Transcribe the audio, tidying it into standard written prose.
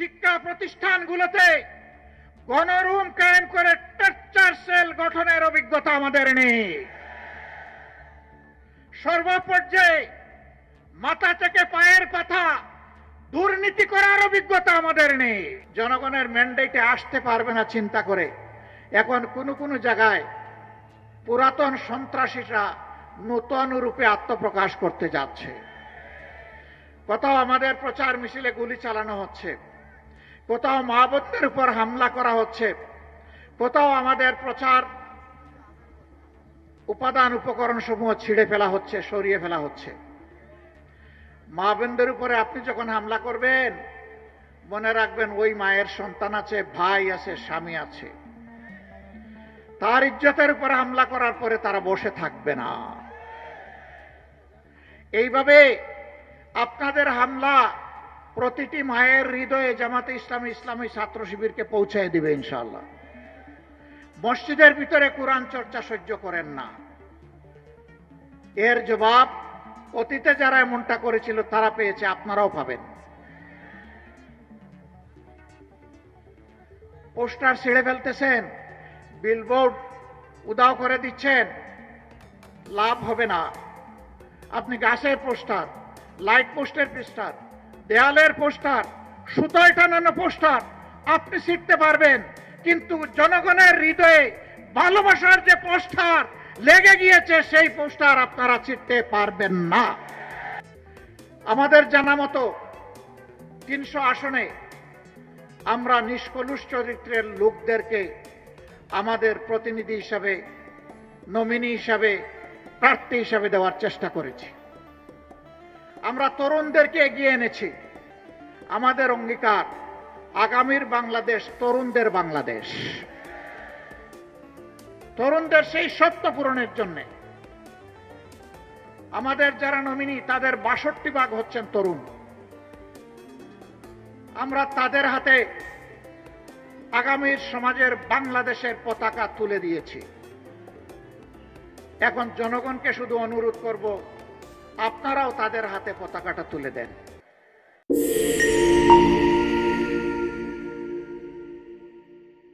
শিক্ষা প্রতিষ্ঠানগুলোতে গণরুম কায়েম করে টর্চার সেল গঠনের অভিজ্ঞতা আমাদের নেই। সর্বপর্যায়ে মাথা থেকে পায়ের পাতা দুর্নীতি করার অভিজ্ঞতা আমাদের নেই। জনগণের ম্যান্ডেটে আসতে পারবে না চিন্তা করে এখন কোন জায়গায় পুরাতন সন্ত্রাসীরা নতুন রূপে আত্মপ্রকাশ করতে যাচ্ছে। কোথাও আমাদের প্রচার মিছিলে গুলি চালানো হচ্ছে, কোথাও মা বোনদের উপর হামলা করা হচ্ছে, কোথাও আমাদের প্রচার উপাদান উপকরণ সমূহ ছিঁড়ে ফেলা হচ্ছে, সরিয়ে ফেলা হচ্ছে। মা বোনদের উপরে আপনি যখন হামলা করবেন মনে রাখবেন ওই মায়ের সন্তান আছে, ভাই আছে, স্বামী আছে। তার ইজ্জতের উপরে হামলা করার পরে তারা বসে থাকবে না। এইভাবে আপনাদের হামলা প্রতিটি মায়ের হৃদয়ে জামাতে ইসলামী ইসলামী ছাত্র শিবিরকে পৌঁছায় দিবে ইনশাআল্লাহ। মসজিদের ভিতরে কোরআন চর্চা সহ্য করেন না, এর জবাব অতীতে যারা এমনটা করেছিল তারা পেয়েছে, আপনারাও পাবেন। পোস্টার ছিঁড়ে ফেলতেছেন, বিলবোর্ড উদাও করে দিচ্ছেন, লাভ হবে না। আপনি গাছের পোস্টার, লাইট পোস্টের পোস্টার, দেয়ালের পোস্টার, সুতোয় টানানো পোস্টার আপনি ছিঁড়তে পারবেন, কিন্তু জনগণের হৃদয়ে ভালোবাসার যে পোস্টার লেগে গিয়েছে সেই পোস্টার আপনারা ছিঁড়তে পারবেন না। আমাদের জানা মতো 300 আসনে আমরা নিষ্কলুষ চরিত্রের লোকদেরকে আমাদের প্রতিনিধি হিসাবে, নমিনি হিসাবে, প্রার্থী হিসাবে দেওয়ার চেষ্টা করেছি। আমরা তরুণদেরকে এগিয়ে এনেছি। আমাদের অঙ্গীকার আগামীর বাংলাদেশ তরুণদের বাংলাদেশ। তরুণদের সেই স্বপ্ন পূরণের জন্য আমাদের যারা নমিনি তাদের 62% হচ্ছেন তরুণ। আমরা তাদের হাতে আগামীর সমাজের বাংলাদেশের পতাকা তুলে দিয়েছি। এখন জনগণকে শুধু অনুরোধ করব, আপনারাও তাদের হাতে পতাকাটা তুলে দেন।